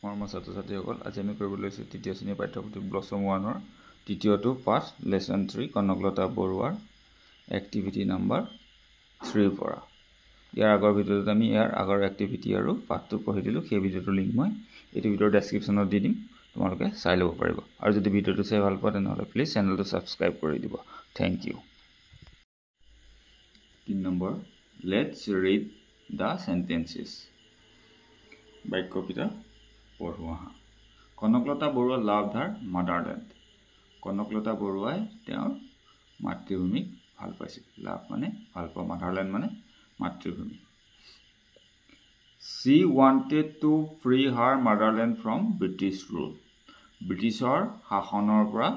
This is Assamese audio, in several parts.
মৰমৰ ছাত্ৰ-ছাত্ৰীসকল, আজি আমি কৰিব লৈছোঁ তৃতীয় শ্ৰেণীৰ পাঠ্যপুথি ব্লছম 1-ৰ তৃতীয়টো পাঠ লেছন 3 কনকলতা বৰুৱাৰ এক্টিভিটি নাম্বাৰ 3 পৰা। ইয়াৰ আগৰ ভিডিঅ'টোত আমি ইয়াৰ আগৰ এক্টিভিটি আৰু পাঠটো পঢ়ি দিলোঁ। সেই ভিডিঅ'টোৰ লিংক মই এইটো ভিডিঅ'ৰ ডেছক্ৰিপশ্যনত দি দিম, তোমালোকে চাই ল'ব পাৰিব। আৰু যদি ভিডিঅ'টো চাই ভাল পোৱা তেনেহ'লে প্লিজ চেনেলটো ছাবস্ক্ৰাইব কৰি দিব। Thank you. 3 নম্বৰ, লেটছ ৰিড দ্য চেণ্টেন্সেছ। বাক্যকেইটা পঢ়ো আহা। Kanaklata Barua loved her motherland. কনকলতা বৰুৱাই তেওঁৰ মাতৃভূমিক ভাল পাইছিল। লাভ মানে ভাল পোৱা, মাদাৰলেণ্ড মানে মাতৃভূমি। She wanted to free her motherland from British rule. ব্ৰিটিছৰ শাসনৰ পৰা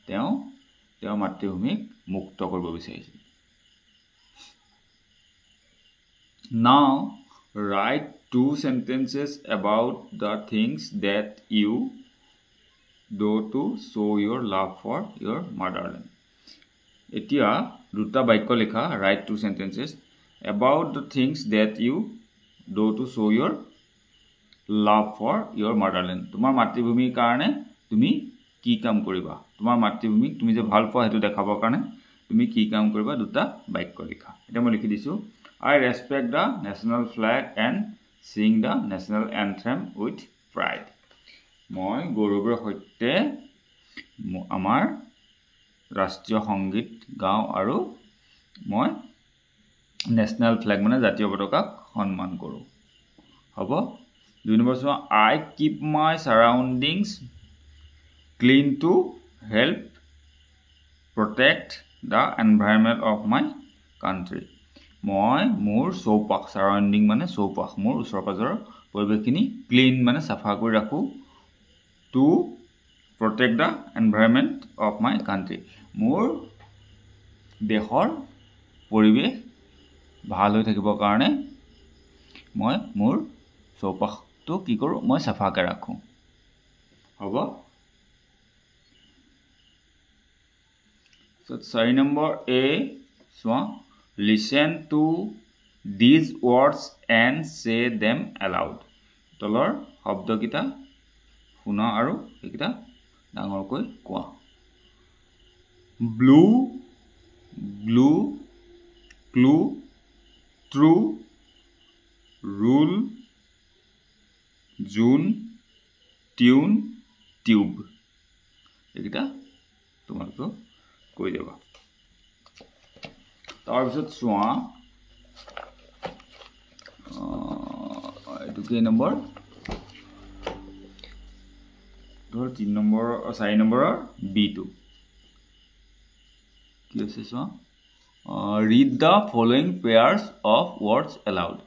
তেওঁৰ মাতৃভূমিক মুক্ত কৰিব বিচাৰিছিল। Now write 2 sentences about the things that you do to show your love for your motherland. এতিয়া দুটা বাক্য লিখা, write 2 sentences about the things that you do to show your love for your motherland. তোমাৰ মাতৃভূমিৰ কাৰণে তুমি কি কাম কৰিবা? তোমাৰ মাতৃভূমিক তুমি যে ভাল পোৱা হেতু দেখাবৰ কাৰণে তুমি কি কাম কৰিবা? দুটা বাক্য লিখা। এটা মই লিখি দিছো, I respect the national flag and sing the national anthem with pride. মই গৌৰৱৰ সৈতে আমাৰ ৰাষ্ট্ৰীয় সংগীত গাওঁ আৰু মই নেশ্যনেল ফ্লেগ মানে জাতীয় পতাকাক সন্মান কৰোঁ। হ'ব। 2 নম্বৰ চোৱা, I keep my surroundings clean to help protect the environment of my country. মই মোৰ চৌপাশ, সাৰাউণ্ডিং মানে চৌপাশ, মোৰ ওচৰ পাজৰৰ পৰিৱেশখিনি ক্লিন মানে চাফা কৰি ৰাখোঁ, to protect the environment of my country. মোৰ দেশৰ পৰিৱেশ ভাল হৈ থাকিবৰ কাৰণে মই মোৰ চৌপাশটো কি কৰোঁ? মই চাফাকৈ ৰাখোঁ। হ'ব। 4 নম্বৰ এ চোৱা, listen to these words and say them aloud. তলৰ শব্দকেইটা শুনা আৰু এইকেইটা ডাঙৰকৈ কোৱা। Blue, glue, clue, true, rule, June, tune, tube. এইকেইটা তোমালোকে কৈ যাবা। তাৰপিছত চোৱা, এইটো কেই নম্বৰ? 3 নম্বৰ 4 নম্বৰৰ বিটো কি আছে চোৱা, read the following pairs of words aloud.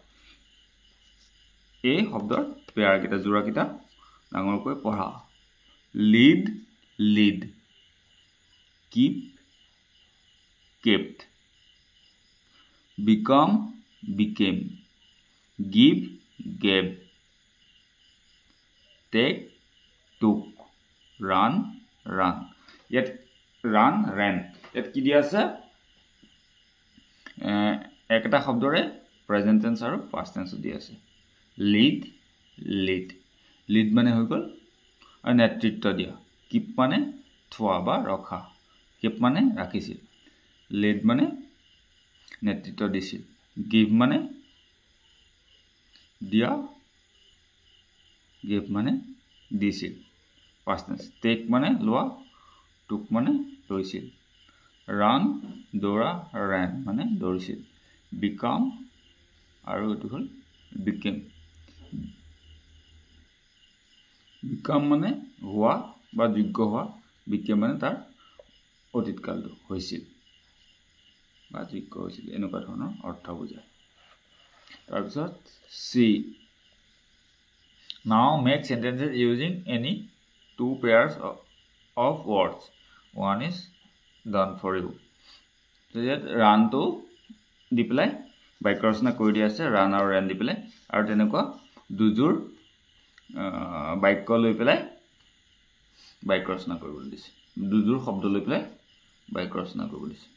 এই শব্দৰ পেয়াৰকেইটা, যোৰাকেইটা ডাঙৰকৈ পঢ়া। Lead, led, keep, kept, become, became, give, gave, take, took, run, run. ইয়াত run, ran, ইয়াত কি দিয়া আছে? একটা শব্দৰে প্ৰেজেন্ট টেন্স আৰু পাষ্ট টেন্স দিয়া আছে। লিড, লিড, লিড মানে হৈ গ'ল আৰু নেতৃত্ব দিয়া। কিপ মানে থোৱা বা ৰখা, কেপ মানে ৰাখিছিল, লিড মানে নেতৃত্ব দিছিল, গিভ মানে দিয়া, গিভ মানে দিছিল পাষ্ট টেন্স, টেক মানে লোৱা, টুক মানে লৈছিল, ৰান দৌৰা, ৰেন মানে দৌৰিছিল, বিকাম আৰু এইটো হ'ল বিকেম। বিকাম মানে হোৱা বা যোগ্য হোৱা, বিকেম মানে তাৰ অতীতকালটো হৈছিল বা যোগ্য হৈছিল, এনেকুৱা ধৰণৰ অৰ্থ বুজায়। তাৰপিছত C, now make sentences using any 2 pairs of words, 1 is done for you. ইয়াত ৰানটো দি পেলাই বাক্য ৰচনা কৰি দিয়া আছে, ৰান আৰু ৰেন দি পেলাই, আৰু তেনেকুৱা দুযোৰ বাক্য লৈ পেলাই বাক্য ৰচনা কৰিবলৈ দিছে, দুযোৰ শব্দ লৈ পেলাই বাক্য ৰচনা কৰিব দিছে।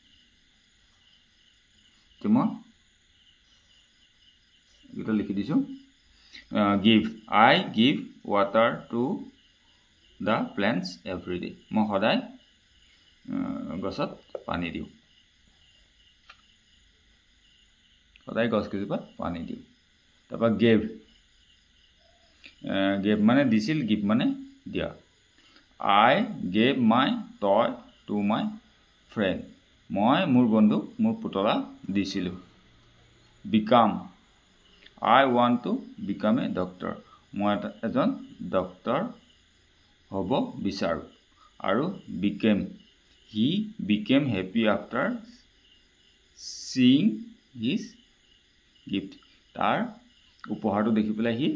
মই এটা লিখি দিছোঁ, give, I give water to the plants every day. মই সদায় গছত পানী দিওঁ সদায় গছ গছজোপাত পানী দিওঁ তাৰপৰা gave মানে দিছিল give মানে দিয়া I gave my toy to my friend মই মোৰ বন্ধুক মোৰ পুতলা দিছিলো become I want to become a doctor মই এজন ডক্টৰ হ'ব বিচাৰো আৰু became he became happy after seeing his gift তাৰ উপহাৰটো দেখি পেলাই হি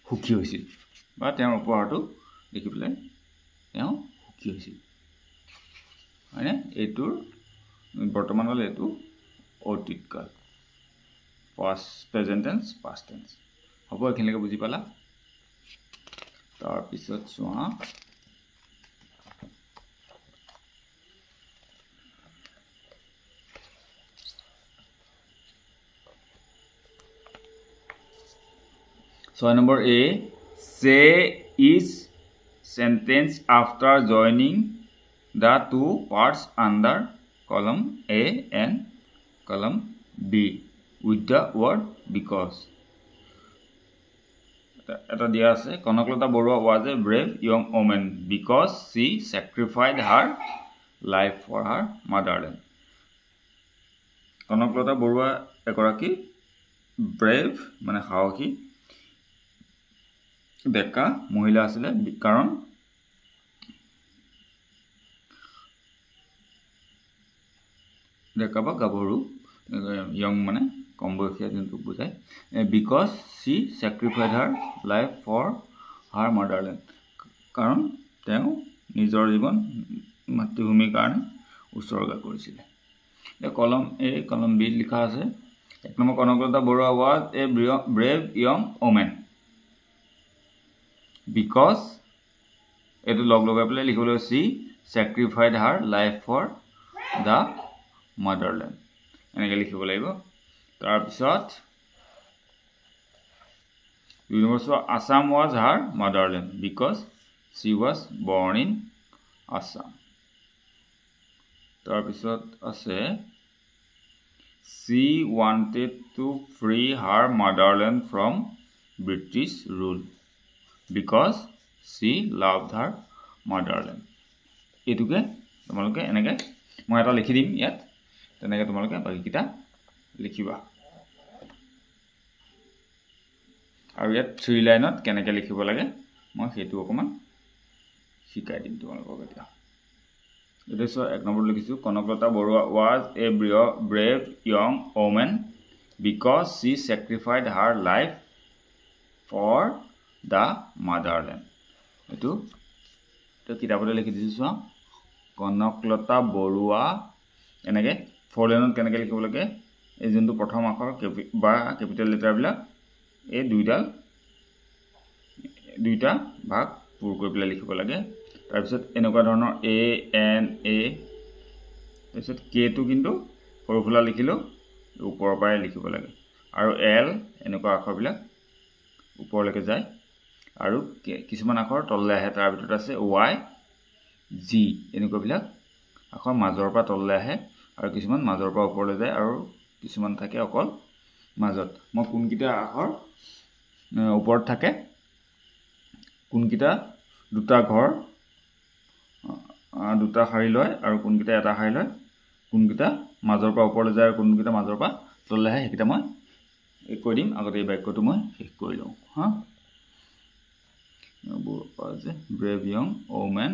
সুখী হৈছিল বা তেওঁৰ উপহাৰটো দেখি পেলাই তেওঁ সুখী হৈছিল মানে এটোৰ বৰ্তমানলৈ এটো অতীত কাল past present tense past tense হ'ব এখিনিলৈকে বুজি পালা তাৰ পিছত চোৱা So number A, say each sentence after joining the two parts under column A and column B with the word because. Eta dia ase Konoklata Borua was a brave young woman because she sacrificed her life for her motherland. Konoklata Borua ekoraki brave mane sahoki বেকা মহিলা আছিল কাৰণ ডেকা বা গাভৰু young মানে কম বয়সীয়া যোনটো বুজায় because she sacrificed her life for her motherland কাৰণ তেওঁ নিজৰ জীৱন মাতৃভূমিৰ কাৰণে উৎসৰ্গা কৰিছিল কলম A কলম B লিখা আছে এক নম্বৰ Kanaklata Barua was a brave young woman because etu log logai pele likhole she sacrificed her life for the motherland enake likhibo laibo tar pisot University of Assam was her motherland because she was born in Assam tar pisot ase she wanted to free her motherland from British rule because she loved her motherland etuke tomaloke enake moi eta likhi dim yat tenake tomaloke baki kita likhiba aru yat 3 line ot kenake likhibo lage moi hetu okoman shikai dim tomaloke eta edeso ek number likhisu Konoklata Borua was a brave young woman because she sacrificed her life for the motherland etu to kitabole likhi disu so Konoklata Borua enake four line ot kenake likhibo lage ei juntu prothom akhor ba capital letter bila ei duita bhag pur koi pela likhibo lage tar bisot enoka dhonor A N A bisot K tu kintu forfula likhilo upor pare likhibo lage aru L enoka akhor bila upor leke jay আৰু কিছুমান আখৰ তললে আহে তাৰ ভিতৰত আছে y g এনেকুৱা বিলাক আখৰ মাজৰ পৰা তললে আহে আৰু কিছুমান মাজৰ পৰা ওপৰলৈ যায় আৰু কিছুমান থাকে অকল মাজত মই কোনকিটা আখৰ ওপৰত থাকে কোনকিটা দুটা ঘৰ দুটা শাৰী লয় আৰু কোনকিটা এটা শাৰী লয় কোনকিটা মাজৰ পৰা ওপৰলৈ যায় আৰু কোনকিটা মাজৰ পৰা তললে আহে হেকিটা মই কৈ দিম আগতে এই বাক্যটো মই শেষ কৰি লওঁ হা was a brave young woman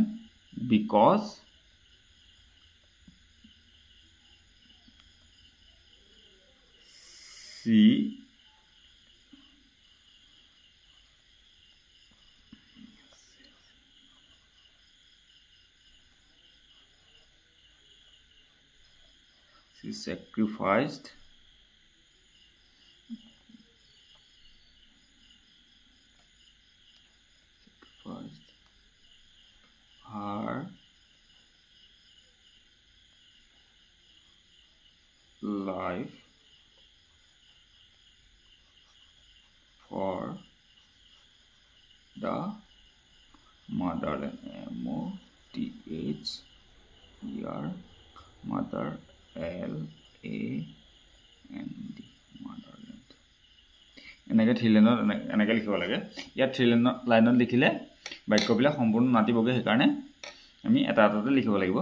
because she sacrificed her life for the motherland. M-O-T-H-E-R mother L-A-N-D motherland. এনেকৈ থ্ৰী লাইনত এনেকৈ লিখিব লাগে। ইয়াত থ্ৰী লাইনত লিখিলে বাক্যবিলাক সম্পূৰ্ণ নাটিবগৈ, সেইকাৰণে আমি এটা এটাতে লিখিব লাগিব।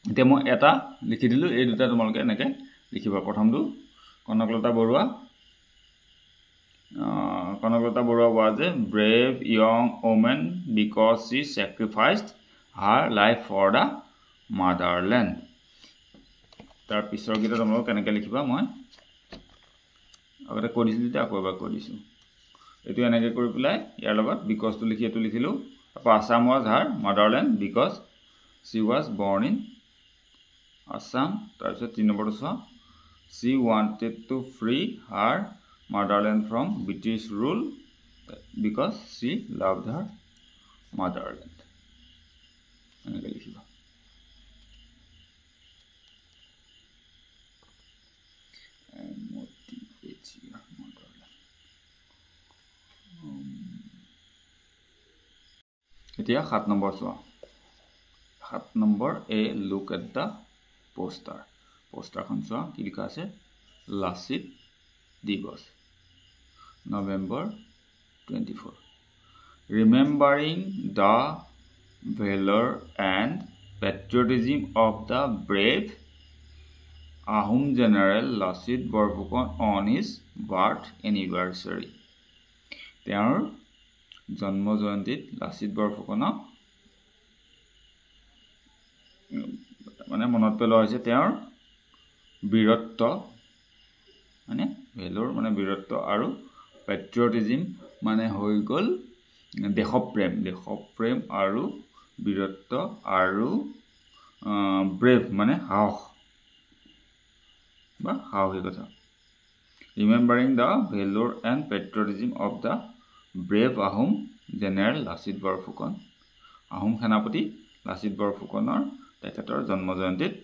এতিয়া মই এটা লিখি দিলোঁ, এই দুটা তোমালোকে এনেকৈ লিখিবা। প্ৰথমটো Kanaklata Barua was a brave young woman because she sacrificed her life for the motherland. তাৰ পিছৰ গীতা তোমালোক কেনেকৈ লিখিবা মই আগতে কৈ দিছিলোঁ, এতিয়া আকৌ এবাৰ কৈ দিছোঁ। এইটো এনেকৈ কৰি পেলাই ইয়াৰ লগত বিকজটো লিখি এইটো লিখিলোঁ। আকৌ Assam was her motherland because she was born in Assam. তাৰপিছত 3 নম্বৰটো চোৱা, she wanted to free her motherland from British rule because she loved her motherland. এনেকৈ লিখিবা। এতিয়া 7 নম্বৰ চোৱা। 7 নম্বৰ এ লুক এট দ্য পোষ্টাৰ। পোষ্টাৰখন চোৱা, কি লিখা আছে? লাচিত দিৱস, November 24. Remembering the valor and patriotism of the brave Ahom General Lasit Borphukan on his birth anniversary. তেওঁৰ জন্ম জয়ন্তীত লাচিত বৰফুকনক মানে মনত পেলোৱা হৈছে। তেওঁৰ বীৰত্ব মানে ভেলোৰ মানে বীৰত্ব আৰু পেট্ৰিয়টিজিম মানে হৈ গ'ল দেশপ্ৰেম আৰু বীৰত্ব আৰু ব্ৰেভ মানে সাহস বা সাহসিকতা। Remembering the valour and patriotism of the brave Ahom general Lachit Borphukan. Ahom সেনাপতি লাচিত বৰফুকনৰ তেখেতৰ জন্ম জয়ন্তীত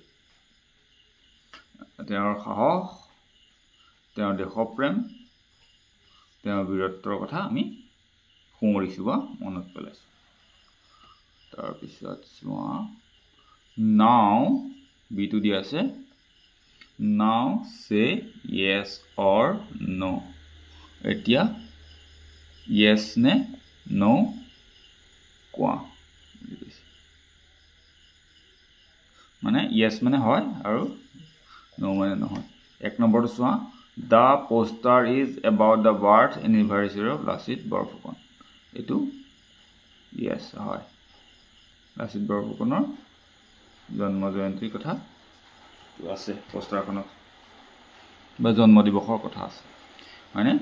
তেওঁৰ সাহস, তেওঁৰ দেশপ্ৰেম, তেওঁৰ বীৰত্বৰ কথা আমি সোঁৱৰিছোঁ বা মনত পেলাইছোঁ। তাৰপিছত চোৱা, নাও বিটো দিয়া আছে, নাও চে য়েছ অৰ ন'। এতিয়া য়েছ নে ন' কোৱা। মানে য়েছ মানে হয় আৰু ন' মানে নহয়। 1 নম্বৰটো চোৱা, the poster is about the birth anniversary of Lachit Borphukan. এইটো য়েছ হয়, লাচিত বৰফুকনৰ জন্ম জয়ন্তীৰ কথা আছে পোষ্টাৰখনত বা জন্ম দিৱসৰ কথা আছে, হয়নে?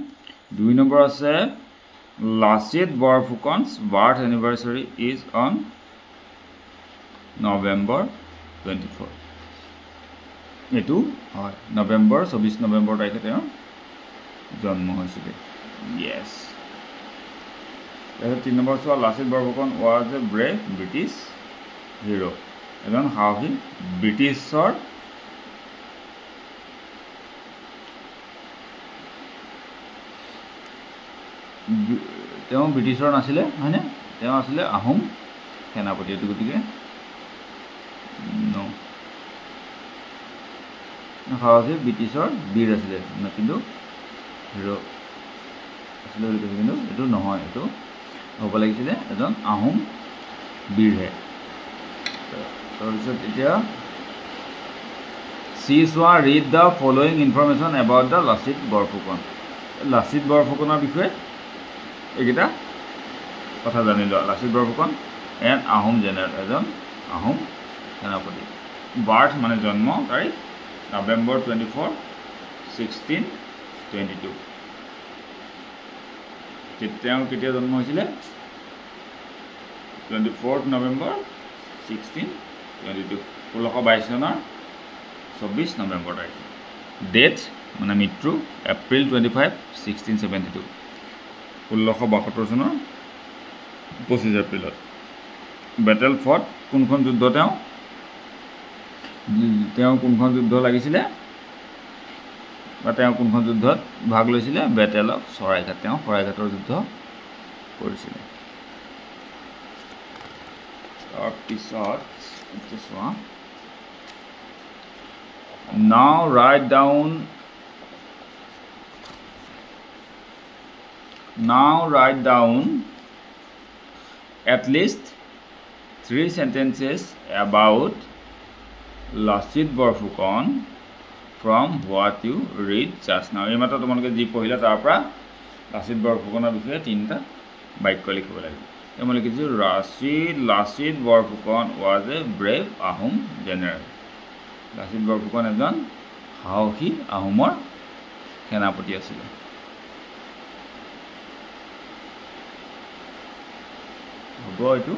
2 নম্বৰ আছে, Lachit Borphukan's birth anniversary is on November 24. এইটো হয়, 24 নৱেম্বৰ তাৰিখে তেওঁৰ জন্ম হৈছিলে। য়েছ। তাৰপিছত 3 নম্বৰ চোৱা, Lachit Borphukan was a brave British hero'. এজন সাহসী ব্ৰিটিছৰ তেওঁ ব্ৰিটিছৰ নাছিলে, হয়নে? তেওঁ আছিলে আহোম সেনাপতি। এইটো গতিকে সাহসী ব্ৰিটিছৰ বীৰ আছিলে, কিন্তু হিৰ' আছিলে বুলি কৈছে, কিন্তু এইটো নহয়, এইটো হ'ব লাগিছিলে এজন আহোম বীৰহে। তাৰপিছত এতিয়া চোৱা, read the following information about the Lachit Borphukan. Lachit বৰফুকনৰ বিষয়ে এইকেইটা কথা জানি লোৱা। লাচিত বৰফুকন এণ্ড আহোম জেনেৰেল, এজন আহোম সেনাপতি। বাৰ্থ মানে জন্ম তাৰিখ November 24, 1622। তেওঁ কেতিয়া জন্ম হৈছিলে? 24 নৱেম্বৰ 1622, 1622 চনৰ 24 নৱেম্বৰ তাৰিখে। ডেথ মানে মৃত্যু এপ্ৰিল 25, 1672, 1672 চনৰ 25 এপ্ৰিলত। বেটেল ফৰ্ট কোনখন যুদ্ধ? তেওঁ কোনখন যুদ্ধ লাগিছিলে বা তেওঁ কোনখন যুদ্ধত ভাগ লৈছিলে? Battle of Saraighat. তেওঁ শৰাইঘাটৰ যুদ্ধ কৰিছিলে তাৰপিছত এইটো চোৱা now write down at least 3 sentences about Lasit Borphukan from what you read just now. এই মাত্ৰ তোমালোকে যি পঢ়িলা তাৰ পৰা লাচিত বৰফুকনৰ বিষয়ে 3টা বাক্য লিখিব লাগিব মই লিখিছো Lachit Borphukan was a brave Ahom general. Lachit Borphukan এজন সাহসী আহোমৰ সেনাপতি আছিল হ'ব এইটো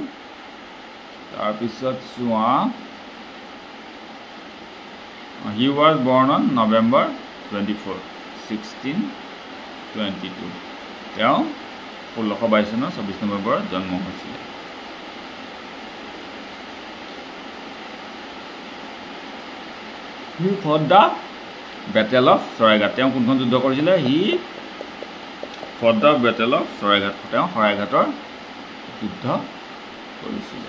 তাৰপিছত চোৱা he was born on November 24 1622 তেওঁ 1622 চনৰ 24 নৱেম্বৰত জন্ম হৈছিল he fought the battle of Saraighat তেওঁ কোনখন যুদ্ধ কৰিছিলে he fought the battle of Saraighat তেওঁ সৰাইঘাটৰ যুদ্ধ কৰিছিল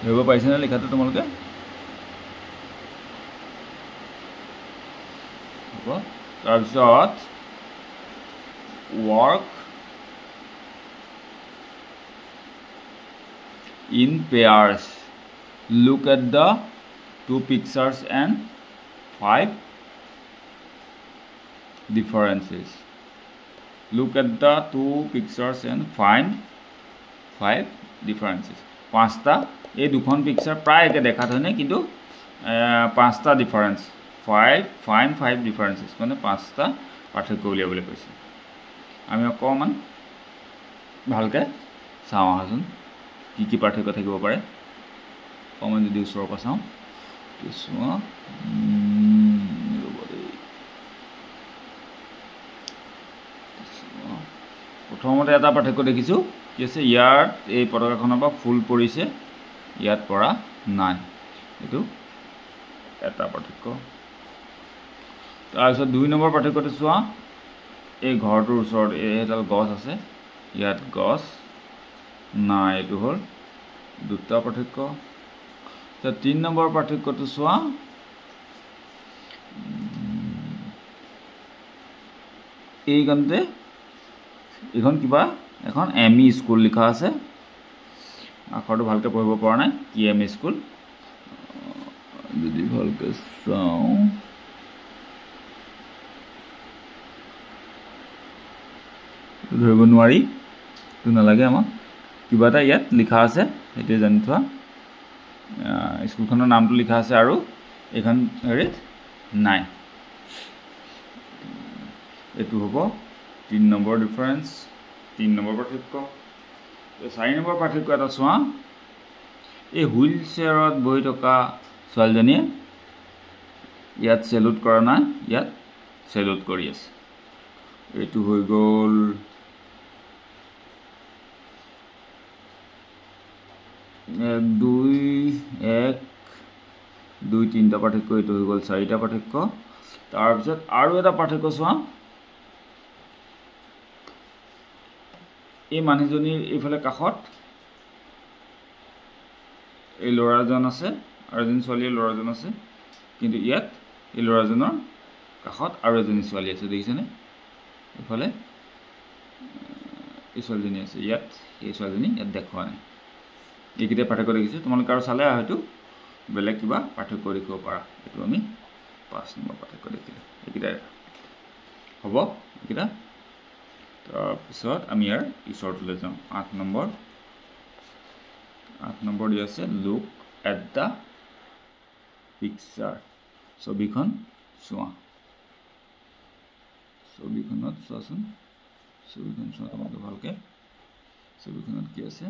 হেব পাইছে না লিখাটো তোমালোকে হ'ব তাৰপিছত work in pairs look at the 2 pictures and 5 differences look at the 2 pictures and find 5 differences 5টা এই দুখন পিকচাৰ প্ৰায় একে দেখাত হয়নে কিন্তু 5টা ডিফাৰেন্স 5 ডিফাৰেন্সেস মানে 5টা পাৰ্থক্য উলিয়াবলৈ কৈছে আমি অকমান ভালকে চাওঁ আহাচোন কি পাৰ্থক্য থাকিব পাৰে কমন যদি ওচৰৰ পৰা চাওঁ কিছুৱা প্ৰথমতে এটা পাৰ্থক্য দেখিছো কি আছে ইয়াত এই পতাকাখনৰ পৰা ফুল পৰিছে ইয়াত পৰা নাই এটো এটা পাৰ্থক্য তাৰপিছত 2 নম্বৰ পাৰ্থক্যটো চোৱা এই ঘৰটোৰ ওচৰত এডাল গছ আছে ইয়াত গছ নাই এটো হল দুটা পাৰ্থক্য তা 3 নম্বৰ পাৰ্থক্যটো চোৱা এই গন্তে এখন কিবা এখন এমই স্কুল লিখা আছে আখৰটো ভালকে পঢ়িব পৰা নাই কি এমই স্কুল যদি ভালকে চাও ধৰিব নোৱাৰি তো নালাগে আমাক কিবা এটা ইয়াত লিখা আছে এতে জানি থোৱা স্কুলখনৰ নামটো লিখা আছে আৰু এখন হেৰিত নাই এটো হ'ব 3 নম্বৰ ডিফাৰেন্স 3 নম্বৰ পাৰ্থক্য 4 নম্বৰ পাৰ্থক্য এটা চোৱা এই হুইল চেয়াৰত বহি থকা ছোৱালীজনীয়ে ইয়াত সেলুট কৰা নাই ইয়াত সেলুট কৰি আছে এটো হৈ গল 2-3টা পাৰ্থক্য এটো হৈ গল 4টা পাৰ্থক্য তাৰ পিছত আৰু এটা পাৰ্থক্য চোৱা এই মানুহজনীৰ এইফালে কাখত এই লৰাজন আছে আৰু এজন ছোৱালীৰ লৰাজন আছে কিন্তু ইয়াত এই লৰাজনৰ কাখত আৰু এজনী ছোৱালী আছে দেখিছেনে এইফালে এই ছোৱালীজনী আছে ইয়াত এই ছোৱালীজনী ইয়াত দেখুৱা নাই এইকিটা পাৰ্থক্য দেখিছো তোমালোকে আৰু চালে হয়তো বেলেগ কিবা পাৰ্থক্য দেখিব পাৰা এটো আমি 5 নম্বৰ পাৰ্থক্য দেখিলো এইকিটা হ'ব এইকিটা তাৰপিছত আমি ইয়াৰ পিছৰটোলৈ যাওঁ 8 নম্বৰ দি আছে লুক এট দা পিকচাৰ ছবিখন চোৱা ছবিখনত চোৱাচোন ছবিখন চোৱা তোমালোকে ভালকে ছবিখনত কি আছে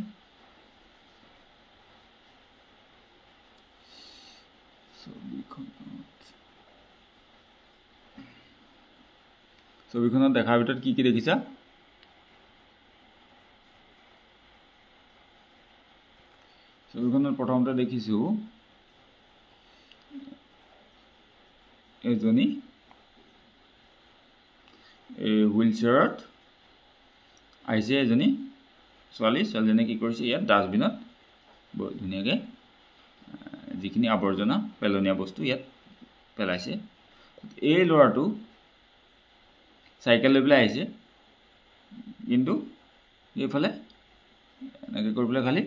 ছবিখনত দেখাৰ ভিতৰত কি দেখিছা ছবিখনত প্ৰথমতে দেখিছো এজনী হুইল চেয়াৰত আহিছে এজনী ছোৱালীজনীয়ে কি কৰিছে ইয়াত ডাষ্টবিনত ধুনীয়াকৈ যিখিনি আৱৰ্জনা পেলনীয়া বস্তু ইয়াত পেলাইছে এই ল'ৰাটো চাইকেল লৈ পেলাই আহিছে কিন্তু এইফালে এনেকৈ কৰি পেলাই খালি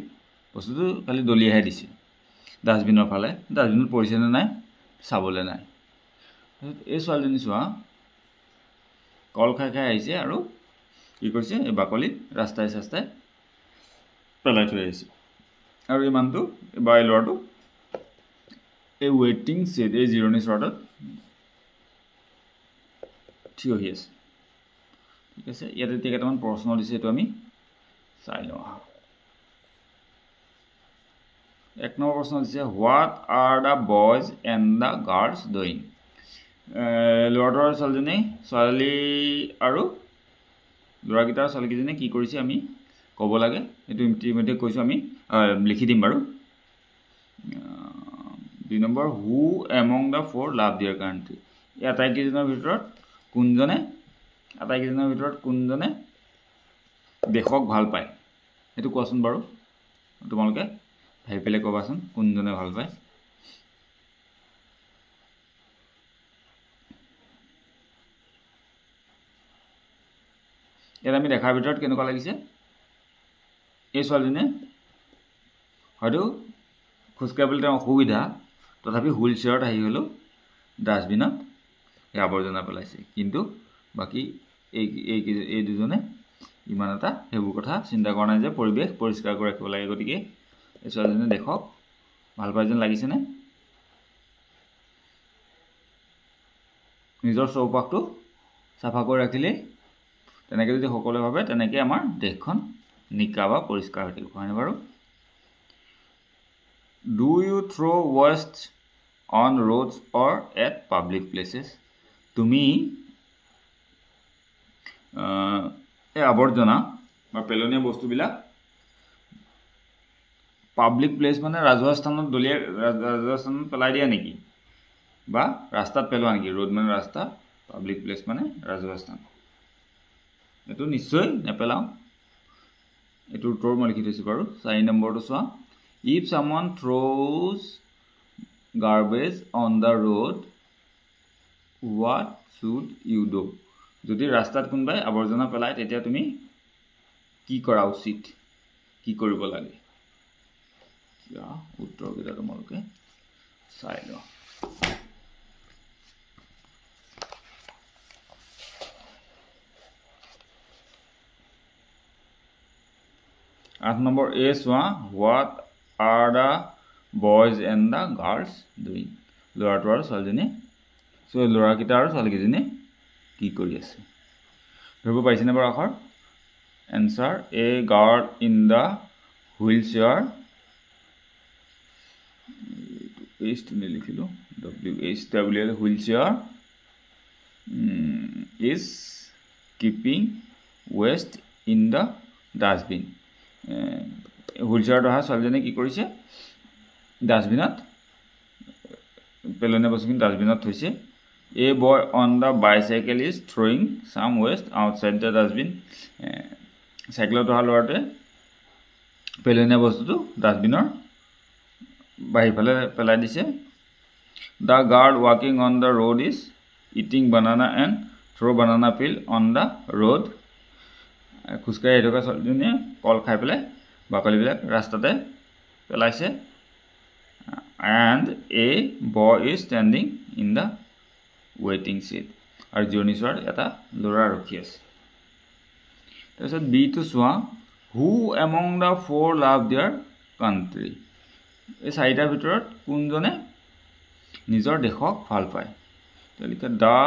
বস্তুটো খালি দলিয়াই দিছে ডাষ্টবিনৰ ফালে ডাষ্টবিনত পৰিছে নে নাই চাবলৈ নাই এই ছোৱালীজনী চোৱা কল খাই খাই আহিছে আৰু কি কৰিছে এই বাকলি ৰাস্তাই চাস্তাই পেলাই থৈ আহিছে আৰু এই মানুহটো বা এই ল'ৰাটো এই ৱেটিং ছেট এই জিৰণি চৰাটোত থিয় হৈ আছে ঠিক আছে ইয়াত এতিয়া কেইটামান প্ৰশ্ন দিছে এইটো আমি চাই লওঁ এক নম্বৰ প্ৰশ্ন দিছে what are the boys and the girls doing ল'ৰাটোৰ আৰু ছোৱালী আৰু ল'ৰাকেইটাৰ ছোৱালীকেইজনীয়ে কি কৰিছে আমি ক'ব লাগে এইটো ইতিমধ্যে কৈছোঁ আমি লিখি দিম বাৰু 2 নম্বৰ who among the four loved their country এই আটাইকেইজনৰ ভিতৰত কোনজনে দেশক ভাল পায় সেইটো কোৱাচোন বাৰু তোমালোকে ভাবি পেলাই ক'বাচোন কোনজনে ভাল পায় ইয়াত আমি দেখাৰ ভিতৰত কেনেকুৱা লাগিছে এই ছোৱালীজনীয়ে হয়তো খোজকাঢ়িবলৈ তেওঁ অসুবিধা তথাপি হুইল চেয়াৰত আহি হ'লেও ডাষ্টবিনত এই আৱৰ্জনা পেলাইছে কিন্তু বাকী এই দুজনে ইমান এটা সেইবোৰ কথা চিন্তা কৰা নাই যে পৰিৱেশ পৰিষ্কাৰ কৰি ৰাখিব লাগে গতিকে এই ছোৱালীজনীয়ে দেখক ভাল পাই যেন লাগিছেনে নিজৰ চৌপাশটো চাফা কৰি ৰাখিলে তেনেকৈ যদি সকলোৱে ভাবে তেনেকৈ আমাৰ দেশখন নিকা বা পৰিষ্কাৰ হৈ থাকিব হয়নে বাৰু do you throw' waste on roads or at public places তুমি এই আৱৰ্জনা বা পেলনীয়া বস্তুবিলাক পাব্লিক প্লেচ মানে ৰাজহুৱা স্থানত পেলাই দিয়া নেকি বা ৰাস্তাত পেলোৱা নেকি ৰোড মানে ৰাস্তা পাব্লিক প্লেচ মানে ৰাজহুৱা স্থান এইটো নিশ্চয় নেপেলাওঁ এইটোৰ উত্তৰ মই লিখি থৈছোঁ বাৰু 4 নম্বৰটো চোৱা if someone throws garbage on the road what should you do যদি ৰাস্তাত কোনোবাই আৱৰ্জনা পেলায় তেতিয়া তুমি কি কৰা উচিত কি কৰিব লাগে উত্তৰকেইটা তোমালোকে চাই লোৱা 8 নম্বৰ এ চোৱা what are the boys and the girls doing ল'ৰাটো আৰু ছোৱালীজনী ল'ৰাকেইটা আৰু ছোৱালীকেইজনী কি কৰি আছে ধৰিব পাৰিছেনে বাৰু আখৰ answer a girl in the wheel chair এইচটো লিখিলোঁ WHWL wheel chair is keeping waste in the dustbin wheel চেয়াৰত অহা ছোৱালীজনীয়ে কি কৰিছে ডাষ্টবিনত পেলনীয়া বস্তুখিনি ডাষ্টবিনত থৈছে a boy on the bicycle is throwing some waste outside the dustbin চাইকেলত অহা ল'ৰাটোৱে পেলনীয়া বস্তুটো ডাষ্টবিনৰ বাহিৰফালে পেলাই দিছে দ্য গাৰ্ল ৱাকিং on the road is eating banana and throw' banana peel on the road খোজকাঢ়ি আহি থকা ছোৱালীজনীয়ে কল খাই পেলাই বাকলিবিলাক ৰাস্তাতে পেলাইছে and a boy is standing in the ৱেটিং ছিট আৰু জিৰণি চোৱাৰ এটা ল'ৰা ৰখি আছে তাৰপিছত বিটো চোৱা হু among the four loved their country এই চাৰিটাৰ ভিতৰত কোনজনে নিজৰ দেশক ভাল পায় তেওঁলোকে the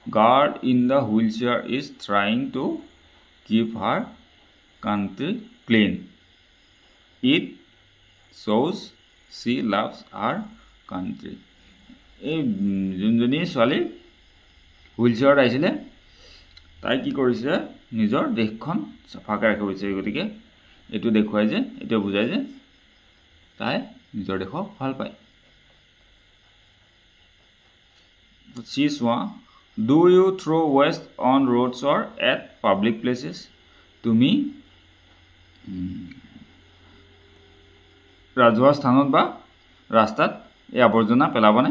girl in the wheel chair is trying to keep her country clean it shows she loves her country এই যোনজনী ছোৱালী হুইল চেয়াৰত আহিছিলে তাই কি কৰিছে নিজৰ দেশখন চাফাকৈ ৰাখিব বিচাৰে গতিকে এইটো দেখুৱাই যে এইটো বুজায় যে তাই নিজৰ দেশক ভাল পায় C চোৱা do you throw waste on roads or at public places তুমি ৰাজহুৱা স্থানত বা ৰাস্তাত এই আৱৰ্জনা পেলাবনে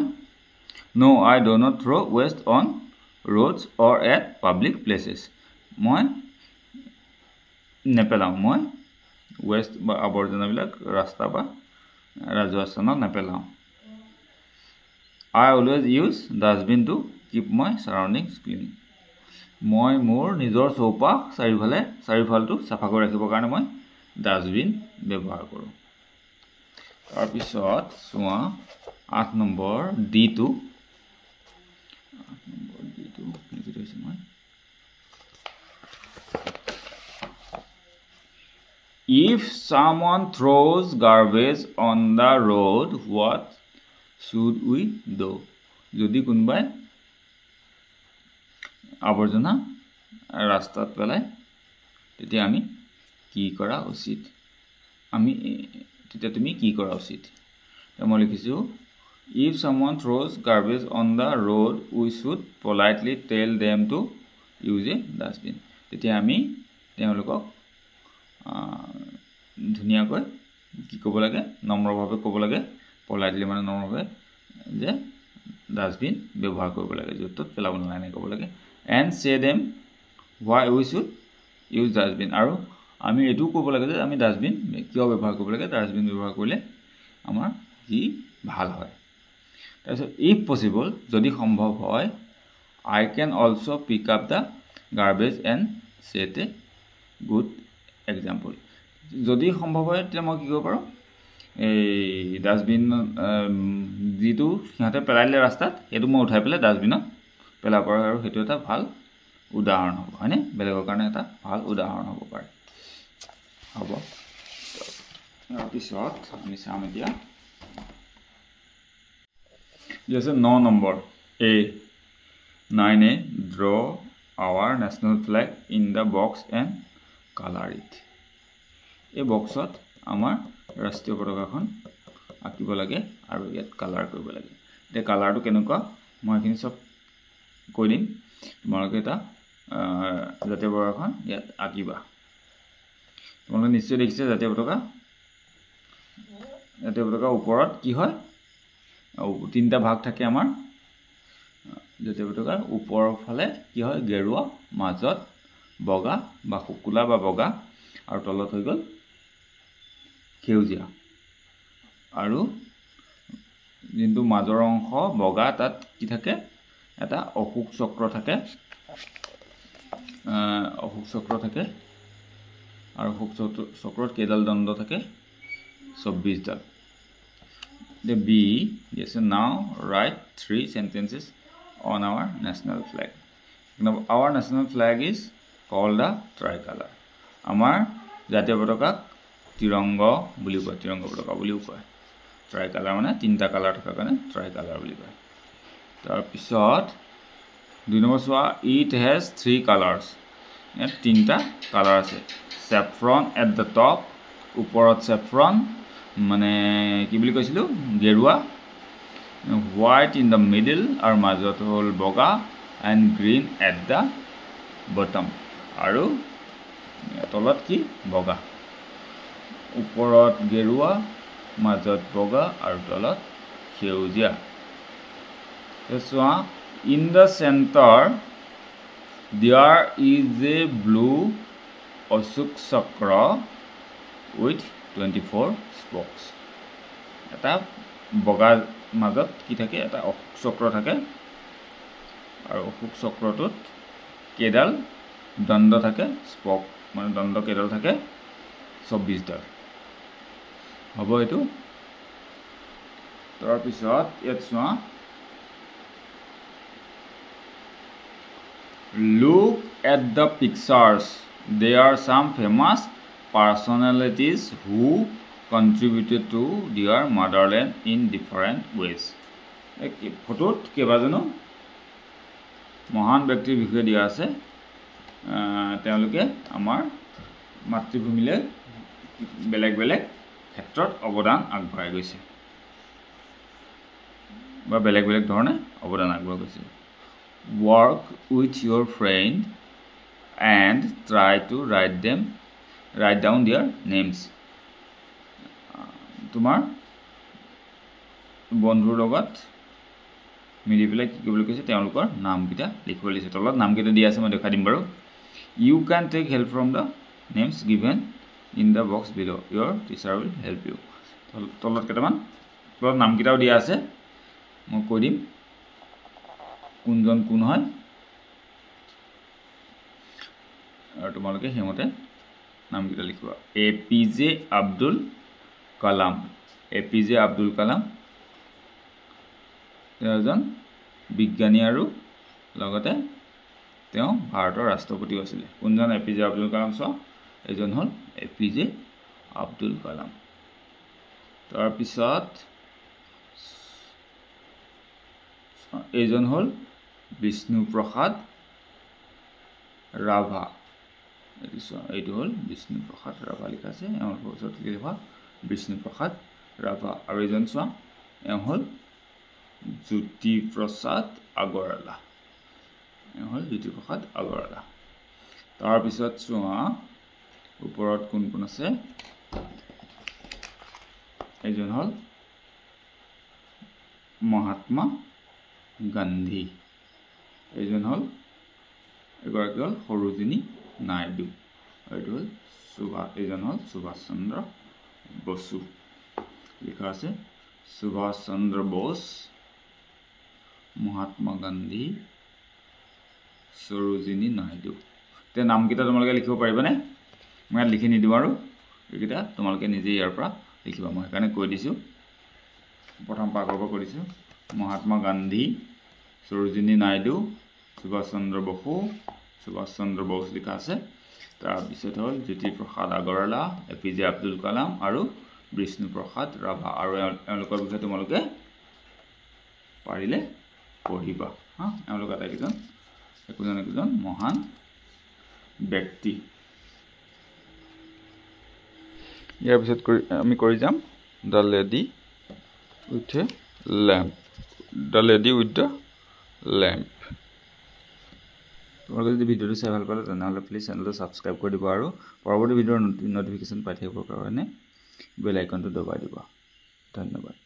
No I do not throw waste on roads or at public places মই নেপেলাও মই waste বা আৱৰ্জনাবিলাক ৰাস্তা বা ৰাজহুৱা স্থানত নেপেলাও I always use dustbin to keep my surroundings clean মই মোৰ নিজৰ চৌপাশ চাৰিওফালটো চাফা কৰি ৰাখিবৰ কাৰণে মই ডাষ্টবিন ব্যৱহাৰ কৰোঁ তাৰ পিছত চোৱা 8 number D2 If someone throws garbage on the road what should we do যদি কোনোবাই আৱৰ্জনা ৰাস্তাত পেলাই তেতিয়া আমি কি কৰা উচিত তুমি কি কৰা উচিত মই লিখিছো If someone throws garbage on the road we should politely tell them to use a dustbin তেতিয়া আমি তেওঁলোকক ধুনিয়াকৈ কি ক'ব লাগে নম্ৰভাৱে ক'ব লাগে politely মানে নম্ৰভাৱে যে ডাষ্টবিন ব্যৱহাৰ কৰিব লাগে য'ত পেলাব নালাগে ক'ব লাগে and say them why we should use dustbin আৰু আমি এটো ক'ব লাগে যে আমি ডাষ্টবিন কিয় ব্যৱহাৰ কৰিব লাগে ডাষ্টবিন ব্যৱহাৰ কৰিলে আমাৰ কি ভাল হয় তাৰপিছত if possible যদি সম্ভৱ হয় I can also pick up the garbage and set a good example যদি সম্ভৱ হয় তেতিয়া মই কি কৰিব পাৰো এই ডাষ্টবিন যেটো সিহঁতে পেলাইলে ৰাস্তাত এটো মই উঠাই পেলাই ডাষ্টবিনত পেলাব পাৰো আৰু হেতু এটা ভাল উদাহৰণ হ'ব হয়নে বেলেগৰ কাৰণে এটা ভাল উদাহৰণ হ'ব পাৰে হ'ব তাৰ পিছত আমি চাম এতিয়া Yes, 9 number A 9A draw our national flag in the box and color it এই বক্সত আমাৰ ৰাষ্ট্ৰীয় পতাকাখন আঁকিব লাগে আৰু ইয়াত কালাৰ কৰিব লাগে তে কালাৰটো কেনেকুৱা মই এখিনি সব কৈ দিম তোমালোকে এটা জাতীয় পতাকাখন ইয়াত আঁকিবা তোমালোকে নিশ্চয় দেখিছে জাতীয় পতাকা ওপৰত কি হয় তিনটা ভাগ থাকে আমাৰ জাতীয় পতাকাৰ ওপৰৰ ফালে কি হয় গেৰুৱা মাজত বগা বা কুকুলা বা বগা আৰু তলত হৈ গল সেউজীয়া আৰু কিন্তু মাজৰ অংশ বগা তাত কি থাকে এটা অশোক চক্ৰ থাকে আৰু অশোক চক্ৰত কেইডাল দণ্ড থাকে 24 ডাল The B yes now write 3 sentences on our national flag now our national flag is called the tricolor আমাৰ জাতীয় পতাকাক তিৰংগ বুলি কয় তিৰংগ পতাকা বুলি কয় tricolor মানে তিনটা কালাৰ থকা কাৰণে tricolor বুলি কয় তাৰ পিছত দুই নম্বৰ চোৱা it has 3 colors ইয়াত তিনটা কালাৰ আছে saffron at the top ওপৰত saffron মানে কি বুলি কৈছিলো গেৰুৱা white in the middle আৰু মাজত হল বগা and green at the bottom আৰু তলত কি বগা ওপৰত গেৰুৱা মাজত বগা আৰু তলত সেউজীয়া so in the center there is a blue Ashok Chakra with 24 spokes এটা বগা মাজত কি থাকে এটা অশোক চক্ৰ থাকে আৰু অশোক চক্ৰটোত কেডাল দণ্ড থাকে স্পক মানে দণ্ড কেডাল থাকে 24 ডাল হ'ব এটো তাৰ পিছত ইয়াত চোৱা look at the pictures there are some famous personalities who contributed to their motherland in different ways এই ফটোত কেবাজনো মহান ব্যক্তিৰ বিষয়ে দিয়া আছে তেওঁলোকে আমাৰ মাতৃভূমিলৈ বেলেগ বেলেগ ক্ষেত্ৰত অৱদান আগবঢ়াই গৈছে বা বেলেগ বেলেগ ধৰণে অৱদান আগবঢ়াই গৈছে work with your friend and try to write down their names তোমাৰ বন্ধুৰ লগত মিলি পেলাই কি কৰিবলৈ কৈছে তেওঁলোকৰ নামকেইটা লিখিব দিছে তলত নামকেইটা দিয়া আছে মই দেখাই দিম বাৰু you can take help from the names given in the box below your teacher will help you তলত কেইটামান তলত নামকেইটাও দিয়া আছে মই কৈ দিম কোনজন কোন হয় আৰু তোমালোকে হেমতে নামকেইটা লিখিবা APJ আব্দুল কালাম এজন বিজ্ঞানী আৰু লগতে তেওঁ ভাৰতৰ ৰাষ্ট্ৰপতি আছিল কোনজন APJ আব্দুল কালাম ছ এজন হল APJ আব্দুল কালাম তাৰ পিছত এজন হল বিষ্ণু প্ৰসাদ ৰাভা এইটো হল বিষ্ণু প্ৰসাদ ৰাভা লিখা আছে এওঁৰ ওচৰত লিখা বিষ্ণু প্ৰসাদ ৰাভা আৰু এজন চোৱা এওঁ হল জ্যোতি প্ৰসাদ আগৰৱালা তাৰ পিছত চোৱা ওপৰত কোন কোন আছে এজন হল মহাত্মা গান্ধী এজন হল এগৰাকী হল সৰোজিনী নাইডু এইটো হল এজন হল সুভাষ চন্দ্ৰ বসু লিখা আছে সুভাষ চন্দ্ৰ বোস মহাত্মা গান্ধী সৰোজিনী নাইডু তে নামকেইটা তোমালোকে লিখিব পাৰিবানে মই লিখি নিদিম আৰু এইকেইটা তোমালোকে নিজে ইয়াৰ পৰা লিখিবা মই সেইকাৰণে কৈ দিছো প্ৰথম পাকৰ পৰা কৰিছো মহাত্মা গান্ধী সৰোজিনী নাইডু সুভাষ চন্দ্ৰ বোস লিখা আছে তাৰ পিছত হল জ্যোতি প্ৰসাদ আগৰৱালা APJ আব্দুল কালাম আৰু বিষ্ণু প্ৰসাদ ৰাভা আৰু এওঁলোকৰ বিষয়ে তোমালোকে পাৰিলে পঢ়িবা হা এওঁলোক আটাইকেইজন একোজন মহান ব্যক্তি ইয়াৰ পিছত আমি কৰি যাম the lady with the lamp তোমালোকে যদি ভিডিঅ'টো চাই ভাল পালে তেনেহ'লে প্লিজ চেনেলটো ছাবস্ক্ৰাইব কৰি দিব আৰু পৰৱৰ্তী ভিডিঅ'ৰ নটিফিকেশ্যন পাই থাকিবৰ কাৰণে বেল আইকনটো দবাই দিব ধন্যবাদ